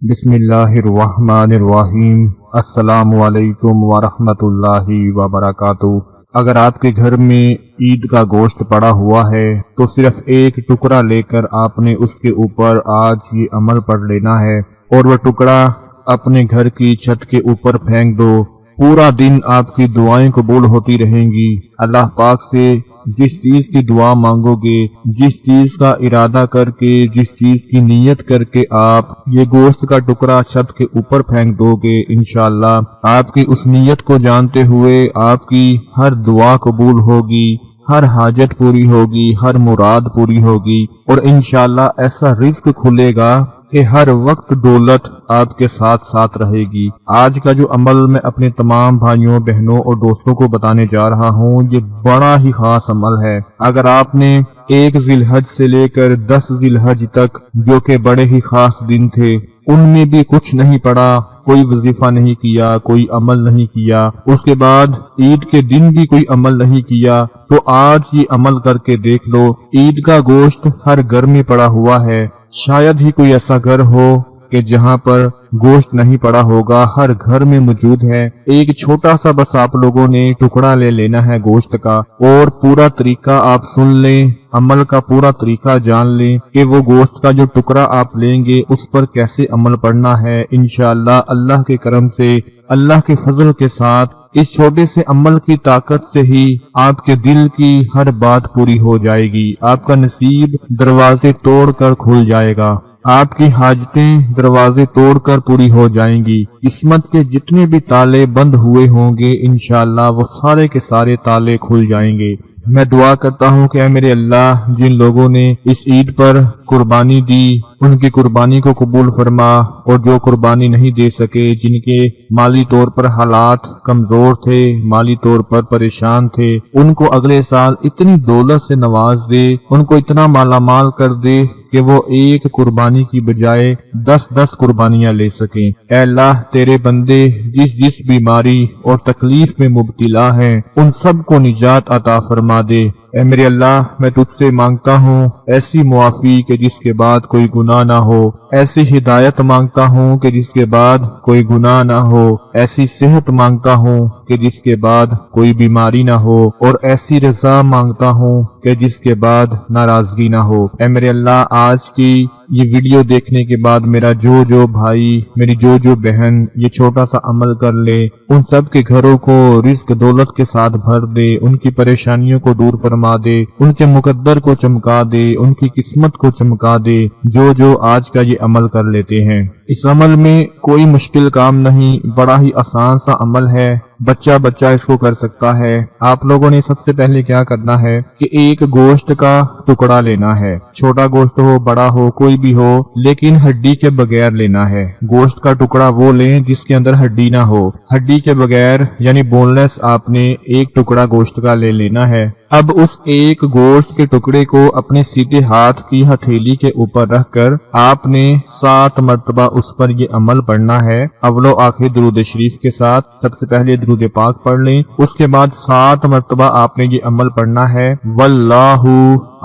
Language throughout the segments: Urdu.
بسم اللہ الرحمن الرحیم۔ السلام علیکم ورحمۃ اللہ وبرکاتہ۔ اگر آپ کے گھر میں عید کا گوشت پڑا ہوا ہے تو صرف ایک ٹکڑا لے کر آپ نے اس کے اوپر آج یہ عمل پڑھ لینا ہے اور وہ ٹکڑا اپنے گھر کی چھت کے اوپر پھینک دو۔ پورا دن آپ کی دعائیں قبول ہوتی رہیں گی۔ اللہ پاک سے جس چیز کی دعا مانگو گے، جس چیز کا ارادہ کر کے، جس چیز کی نیت کر کے آپ یہ گوشت کا ٹکڑا چھت کے اوپر پھینک دو گے، انشاءاللہ آپ کی اس نیت کو جانتے ہوئے آپ کی ہر دعا قبول ہوگی، ہر حاجت پوری ہوگی، ہر مراد پوری ہوگی اور انشاءاللہ ایسا رزق کھلے گا کہ ہر وقت دولت آپ کے ساتھ ساتھ رہے گی۔ آج کا جو عمل میں اپنے تمام بھائیوں، بہنوں اور دوستوں کو بتانے جا رہا ہوں، یہ بڑا ہی خاص عمل ہے۔ اگر آپ نے 1 ذی الحج سے لے کر 10 ذی الحج تک، جو کہ بڑے ہی خاص دن تھے، ان میں بھی کچھ نہیں پڑھا، کوئی وظیفہ نہیں کیا، کوئی عمل نہیں کیا، اس کے بعد عید کے دن بھی کوئی عمل نہیں کیا، تو آج یہ عمل کر کے دیکھ لو۔ عید کا گوشت ہر گھر میں پڑا ہوا ہے، شاید ہی کوئی ایسا گھر ہو کہ جہاں پر گوشت نہیں پڑا ہوگا، ہر گھر میں موجود ہے۔ ایک چھوٹا سا بس آپ لوگوں نے ٹکڑا لے لینا ہے گوشت کا، اور پورا طریقہ آپ سن لیں، عمل کا پورا طریقہ جان لیں کہ وہ گوشت کا جو ٹکڑا آپ لیں گے اس پر کیسے عمل پڑنا ہے۔ انشاءاللہ اللہ کے کرم سے، اللہ کے فضل کے ساتھ، اس چھوٹے سے عمل کی طاقت سے ہی آپ کے دل کی ہر بات پوری ہو جائے گی۔ آپ کا نصیب دروازے توڑ کر کھل جائے گا، آپ کی حاجتیں دروازے توڑ کر پوری ہو جائیں گی۔ قسمت کے جتنے بھی تالے بند ہوئے ہوں گے، انشاءاللہ وہ سارے کے سارے تالے کھل جائیں گے۔ میں دعا کرتا ہوں کہ اے میرے اللہ، جن لوگوں نے اس عید پر قربانی دی، ان کی قربانی کو قبول فرما، اور جو قربانی نہیں دے سکے، جن کے مالی طور پر حالات کمزور تھے، مالی طور پر پریشان تھے، ان کو اگلے سال اتنی دولت سے نواز دے، ان کو اتنا مالا مال کر دے کہ وہ ایک قربانی کی بجائے 10 قربانیاں لے سکیں۔ اے اللہ، تیرے بندے جس بیماری اور تکلیف میں مبتلا ہیں، ان سب کو نجات عطا فرما دے۔ اے میرے اللہ، میں تجھ سے مانگتا ہوں ایسی معافی کہ جس کے بعد کوئی گناہ نہ ہو، ایسی ہدایت مانگتا ہوں کہ جس کے بعد کوئی گناہ نہ ہو، ایسی صحت مانگتا ہوں کہ جس کے بعد کوئی بیماری نہ ہو، اور ایسی رضا مانگتا ہوں کہ جس کے بعد ناراضگی نہ ہو۔ اے میرے اللہ، آج کی یہ ویڈیو دیکھنے کے بعد میرا جو بھائی، میری جو بہن یہ چھوٹا سا عمل کر لے، ان سب کے گھروں کو رزق دولت کے ساتھ بھر دے، ان کی پریشانیوں کو دور فرما دے، ان کے مقدر کو چمکا دے، ان کی قسمت کو چمکا دے، جو آج کا یہ عمل کر لیتے ہیں۔ اس عمل میں کوئی مشکل کام نہیں، بڑا ہی آسان سا عمل ہے، بچہ اس کو کر سکتا ہے۔ آپ لوگوں نے سب سے پہلے کیا کرنا ہے کہ ایک گوشت کا ٹکڑا لینا ہے، چھوٹا گوشت ہو، بڑا ہو، کوئی بھی ہو، لیکن ہڈی کے بغیر لینا ہے۔ گوشت کا ٹکڑا وہ لیں جس کے اندر ہڈی نہ ہو، ہڈی کے بغیر یعنی بون لیس آپ نے ایک ٹکڑا گوشت کا لے لینا ہے۔ اب اس ایک گوشت کے ٹکڑے کو اپنے سیدھے ہاتھ کی ہتھیلی کے اوپر رکھ کر آپ نے 7 مرتبہ اس پر یہ عمل پڑھنا ہے، اول و آخر درود شریف کے ساتھ۔ سب سے پہلے درود پاک پڑھ لیں، اس کے بعد 7 مرتبہ آپ نے یہ عمل پڑھنا ہے، واللہ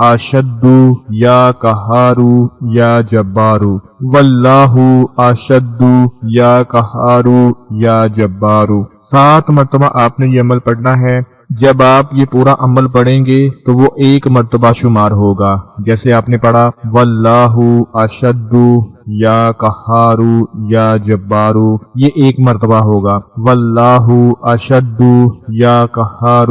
اشد یا قہار یا جبار، واللہ اشد یا قہار یا جبار۔ 7 مرتبہ آپ نے یہ عمل پڑھنا ہے۔ جب آپ یہ پورا عمل پڑھیں گے تو وہ 1 مرتبہ شمار ہوگا، جیسے آپ نے پڑھا واللہ اشد یا قہار یا جبار، یہ 1 مرتبہ ہوگا، واللہ اشد یا قہار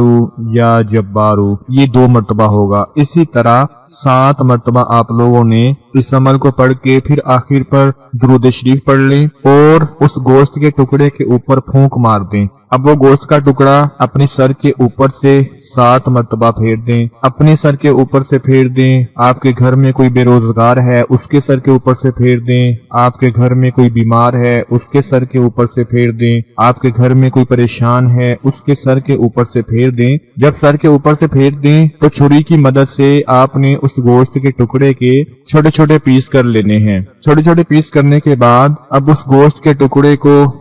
یا جبار، یہ 2 مرتبہ ہوگا۔ اسی طرح 7 مرتبہ آپ لوگوں نے اس عمل کو پڑھ کے پھر آخر پر درود شریف پڑھ لیں اور اس گوشت کے ٹکڑے کے اوپر پھونک مار دیں۔ اب وہ گوشت کا ٹکڑا اپنے سر کے اوپر سے 7 مرتبہ پھیر دیں، اپنے سر کے اوپر سے پھیر دیں۔ آپ کے گھر میں کوئی بے روزگار ہے، اس کے سر کے اوپر سے پھیر دیں۔ آپ کے گھر میں کوئی بیمار ہے، اس کے سر کے اوپر سے پھیر دیں۔ آپ کے گھر میں کوئی پریشان ہے، اس کے سر کے اوپر سے پھیر دیں۔ جب سر کے اوپر سے پھیر دیں تو چھری کی مدد سے آپ نے اس گوشت کے ٹکڑے کے چھوٹے چھوٹے پیس کر لینے ہیں۔ چھوٹے چھوٹے پیس کرنے کے بعد اب اس گوشت کے ٹکڑے کو